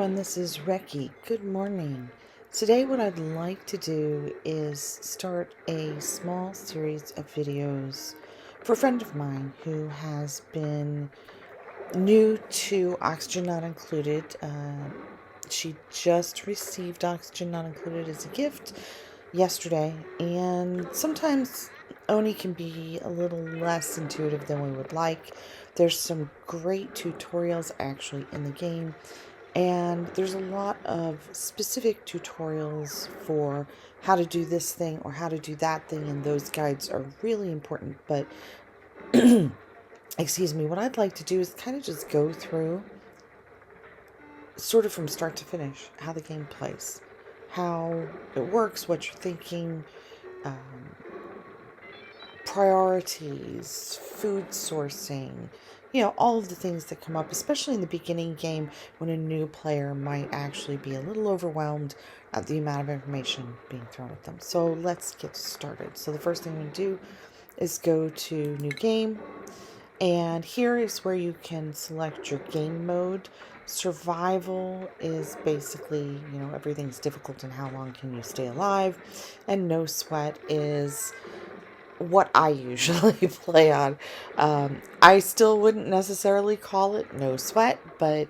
everyone, this is Reki. Good morning. Today what I'd like to do is start a small series of videos for a friend of mine who has been new to Oxygen Not Included. She just received Oxygen Not Included as a gift yesterday, and sometimes Oni can be a little less intuitive than we would like. There's some great tutorials actually in the game, and there's a lot of specific tutorials for how to do this thing or how to do that thing, and those guides are really important. But excuse me, what I'd like to do is kind of just go through sort of from start to finish how the game plays, how it works, what you're thinking, um, priorities, food sourcing, all of the things that come up, especially in the beginning game when a new player might actually be a little overwhelmed at the amount of information being thrown at them. So let's get started. So the first thing we do is go to new game, and here is where you can select your game mode. Survival is basically, everything's difficult and how long can you stay alive, and no sweat is what I usually play on. I still wouldn't necessarily call it no sweat, but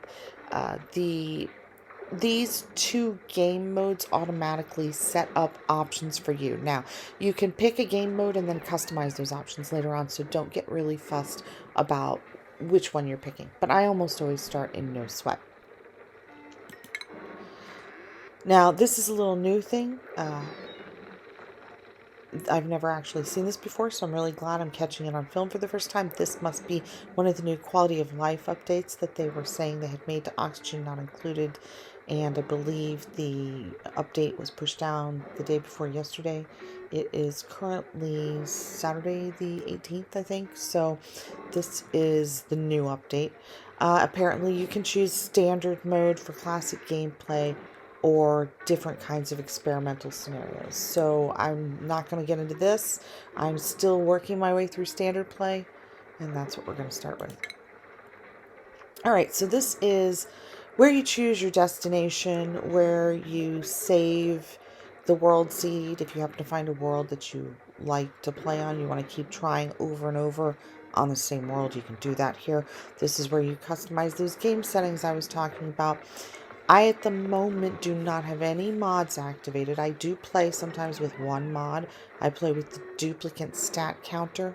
these two game modes automatically set up options for you. Now, you can pick a game mode and then customize those options later on, so don't get really fussed about which one you're picking. But I almost always start in no sweat. Now, this is a little new thing. I've never actually seen this before, so I'm really glad I'm catching it on film for the first time. This must be one of the new quality of life updates that they were saying they had made to Oxygen Not Included, and I believe the update was pushed down the day before yesterday. It is currently Saturday the 18th, I think, so this is the new update. Apparently you can choose standard mode for classic gameplay or different kinds of experimental scenarios. So I'm not going to get into this. I'm still working my way through standard play, and that's what we're going to start with. Alright, so this is where you choose your destination, where you save the world seed. If you happen to find a world that you like to play on, you want to keep trying over and over on the same world, you can do that here. This is where you customize those game settings I was talking about. I, at the moment, do not have any mods activated. I do play sometimes with one mod. I play with the duplicate stat counter.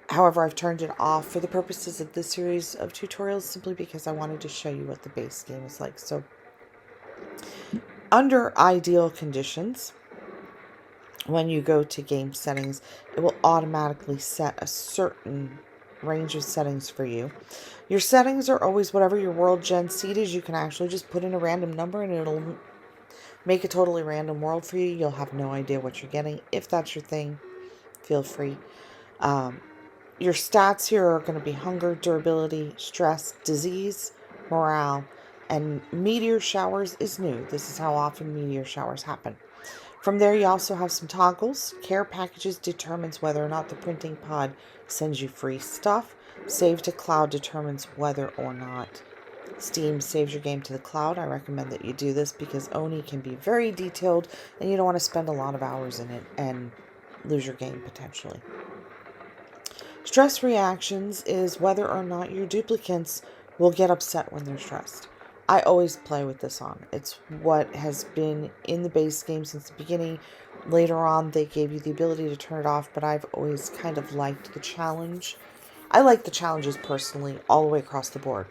However, I've turned it off for the purposes of this series of tutorials simply because I wanted to show you what the base game is like. So, under ideal conditions, when you go to game settings, it will automatically set a certain range of settings for you. Your settings are always whatever your world gen seed is. You can actually just put in a random number and it'll make a totally random world for you. You'll have no idea what you're getting. If that's your thing, feel free. Your stats here are going to be hunger, durability, stress, disease, morale, and meteor showers is new. This is how often meteor showers happen. From there, you also have some toggles. Care packages determines whether or not the printing pod sends you free stuff. Save to cloud determines whether or not Steam saves your game to the cloud. I recommend that you do this because Oni can be very detailed and you don't want to spend a lot of hours in it and lose your game potentially. Stress reactions is whether or not your duplicates will get upset when they're stressed. I always play with this on. It's what has been in the base game since the beginning. Later on, they gave you the ability to turn it off, but I've always kind of liked the challenge. I like the challenges personally, all the way across the board.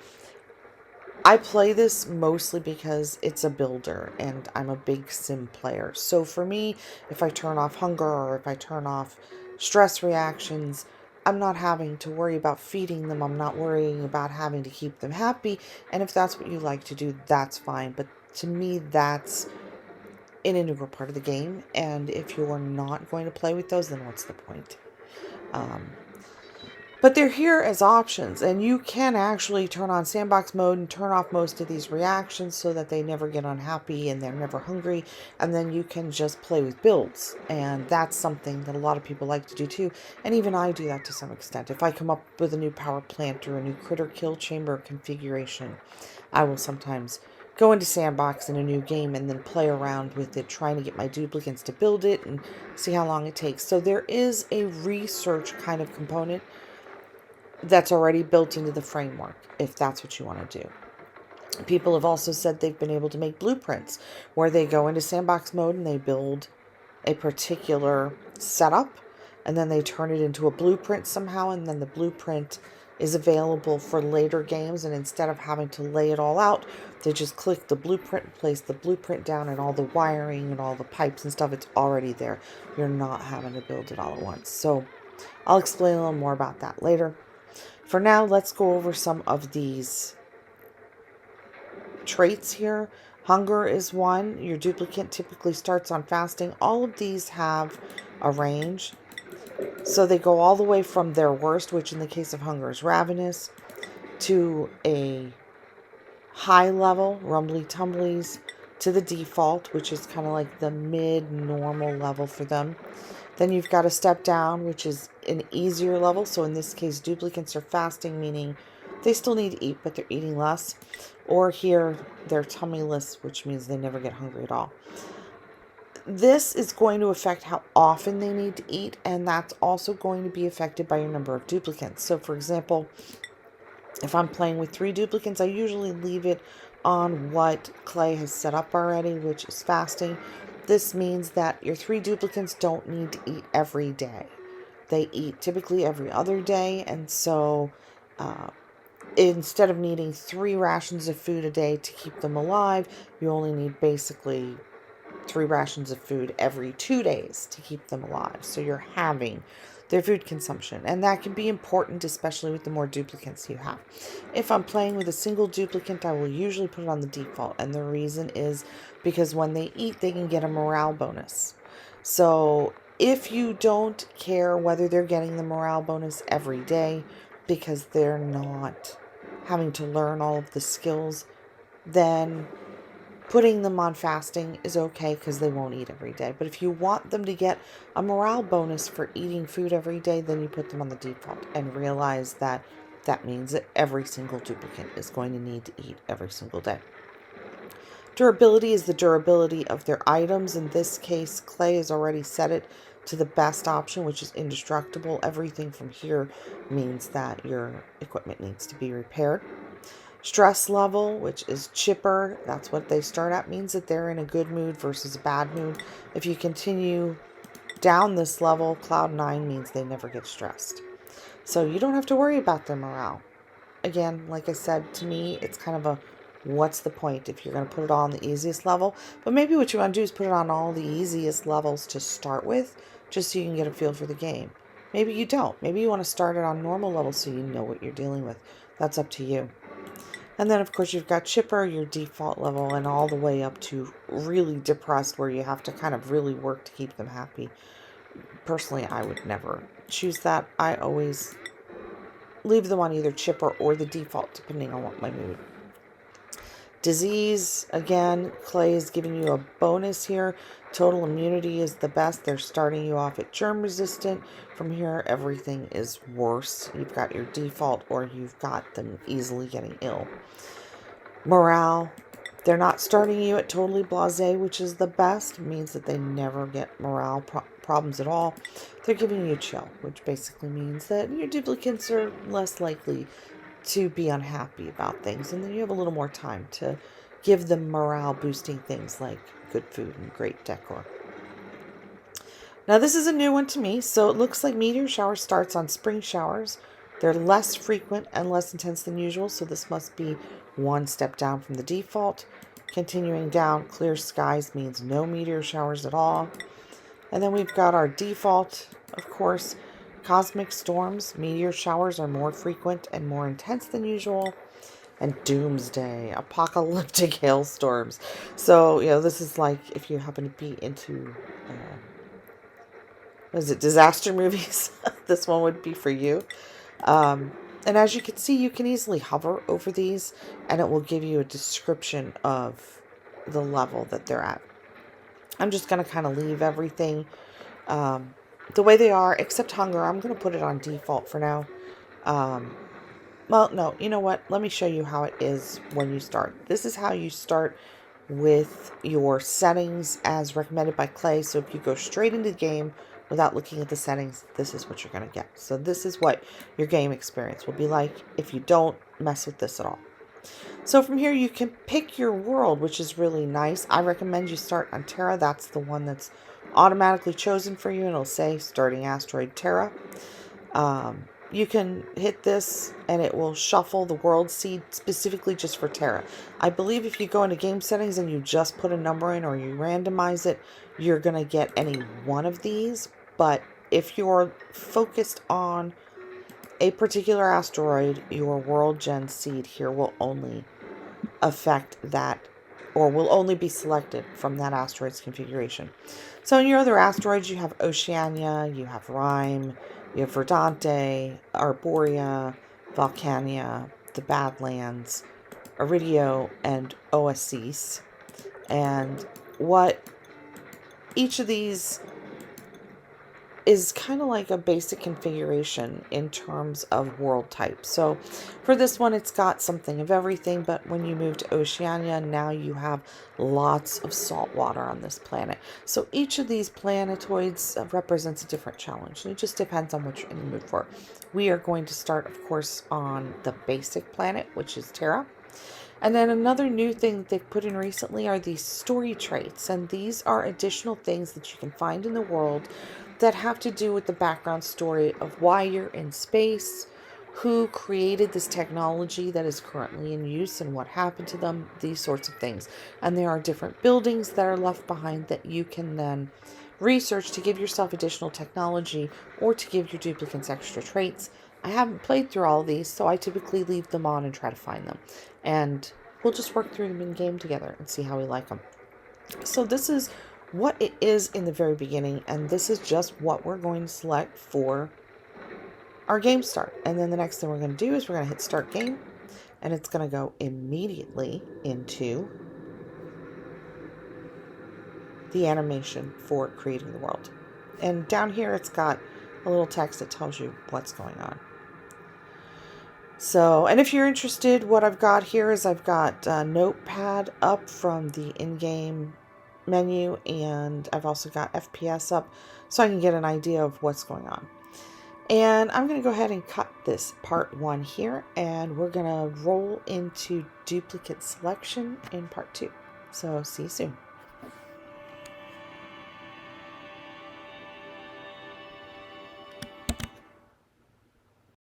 I play this mostly because it's a builder, and I'm a big sim player. So for me, if I turn off hunger or if I turn off stress reactions, I'm not having to worry about feeding them. I'm not worrying about having to keep them happy. And if that's what you like to do, that's fine. But to me, that's an integral part of the game. And if you're not going to play with those, then what's the point? But they're here as options, and you can actually turn on sandbox mode and turn off most of these reactions so that they never get unhappy and they're never hungry, and then you can just play with builds, and that's something that a lot of people like to do too, and even I do that to some extent. If I come up with a new power plant or a new critter kill chamber configuration, I will sometimes go into Sandbox in a new game and then play around with it, trying to get my duplicates to build it and see how long it takes. So there is a research kind of component that's already built into the framework, if that's what you want to do. People have also said they've been able to make blueprints where they go into Sandbox mode and they build a particular setup, and then they turn it into a blueprint somehow, and then the blueprint is available for later games, and instead of having to lay it all out, they just click the blueprint, place the blueprint down, and all the wiring and all the pipes and stuff, it's already there. You're not having to build it all at once. So I'll explain a little more about that later. For now, let's go over some of these traits here. Hunger is one. Your duplicate typically starts on fasting. All of these have a range. So they go all the way from their worst, which in the case of hunger is ravenous, to a high level, rumbly tumblies, to the default, which is kind of like the mid-normal level for them. Then you've got a step down, which is an easier level. So in this case, duplicates are fasting, meaning they still need to eat, but they're eating less. Or here, they're tummyless, which means they never get hungry at all. This is going to affect how often they need to eat, and that's also going to be affected by your number of duplicates. So for example, if I'm playing with 3 duplicates, I usually leave it on what Clay has set up already, which is fasting. This means that your 3 duplicates don't need to eat every day. They eat typically every other day, and so instead of needing 3 rations of food a day to keep them alive, you only need basically 3 rations of food every 2 days to keep them alive. So you're halving their food consumption, and that can be important, especially with the more duplicates you have. If I'm playing with a single duplicate, I will usually put it on the default, and the reason is because when they eat, they can get a morale bonus. So if you don't care whether they're getting the morale bonus every day because they're not having to learn all of the skills, then putting them on fasting is okay because they won't eat every day. But if you want them to get a morale bonus for eating food every day, then you put them on the default and realize that that means that every single duplicate is going to need to eat every single day. Durability is the durability of their items. In this case, Clay has already set it to the best option, which is indestructible. Everything from here means that your equipment needs to be repaired. Stress level, which is chipper, that's what they start at, means that they're in a good mood versus a bad mood. If you continue down this level, Cloud 9 means they never get stressed. So you don't have to worry about their morale. Again, like I said, to me, it's kind of a what's the point if you're going to put it all on the easiest level? But maybe what you want to do is put it on all the easiest levels to start with, just so you can get a feel for the game. Maybe you don't. Maybe you want to start it on normal levels so you know what you're dealing with. That's up to you. And then, of course, you've got chipper, your default level, and all the way up to really depressed, where you have to kind of really work to keep them happy. Personally, I would never choose that. I always leave them on either chipper or the default, depending on what my mood. Disease, again, Clay is giving you a bonus here. Total immunity is the best. They're starting you off at germ resistant. From here, everything is worse. You've got your default, or you've got them easily getting ill. Morale, they're not starting you at totally blasé, which is the best. It means that they never get morale problems at all. They're giving you chill, which basically means that your duplicates are less likely to be unhappy about things, and then you have a little more time to give them morale boosting things like good food and great decor. Now this is a new one to me, so it looks like meteor shower starts on spring showers. They're less frequent and less intense than usual, so this must be one step down from the default. Continuing down, clear skies means no meteor showers at all. And then we've got our default, of course. Cosmic storms, meteor showers are more frequent and more intense than usual. And doomsday, apocalyptic hailstorms. So, this is like if you happen to be into, disaster movies? This one would be for you. And as you can see, you can easily hover over these, and it will give you a description of the level that they're at. I'm just going to kind of leave everything the way they are, except hunger. I'm going to put it on default for now. Well, no, you know what? Let me show you how it is when you start. This is how you start with your settings as recommended by Clay. So if you go straight into the game without looking at the settings, this is what you're going to get. So this is what your game experience will be like if you don't mess with this at all. So from here, you can pick your world, which is really nice. I recommend you start on Terra. That's the one that's automatically chosen for you. And it'll say starting asteroid Terra. You can hit this and it will shuffle the world seed specifically just for Terra. I believe if you go into game settings and you just put a number in or you randomize it, you're going to get any one of these. But if you're focused on a particular asteroid, your world gen seed here will only affect that, or will only be selected from that asteroid's configuration. So in your other asteroids, you have Oceania, you have Rime, you have Verdante, Arborea, Volcania, the Badlands, Iridio, and Oasis. And what each of these is kind of like a basic configuration in terms of world type. So for this one, it's got something of everything, but when you move to Oceania, now you have lots of salt water on this planet. So each of these planetoids represents a different challenge, and it just depends on what you're in the mood for. We are going to start, of course, on the basic planet, which is Terra. And then another new thing that they've put in recently are these story traits. And these are additional things that you can find in the world that have to do with the background story of why you're in space, who created this technology that is currently in use and what happened to them, these sorts of things. And there are different buildings that are left behind that you can then research to give yourself additional technology or to give your duplicates extra traits. I haven't played through all of these, so I typically leave them on and try to find them. And we'll just work through them in game together and see how we like them. So this is what it is in the very beginning, and this is just what we're going to select for our game start. And then the next thing we're going to do is we're going to hit start game, and it's going to go immediately into the animation for creating the world. And down here it's got a little text that tells you what's going on. So, and if you're interested, what I've got here is I've got a notepad up from the in-game menu, and I've also got FPS up so I can get an idea of what's going on. And I'm going to go ahead and cut this part 1 here, and we're going to roll into duplicate selection in part 2. So see you soon.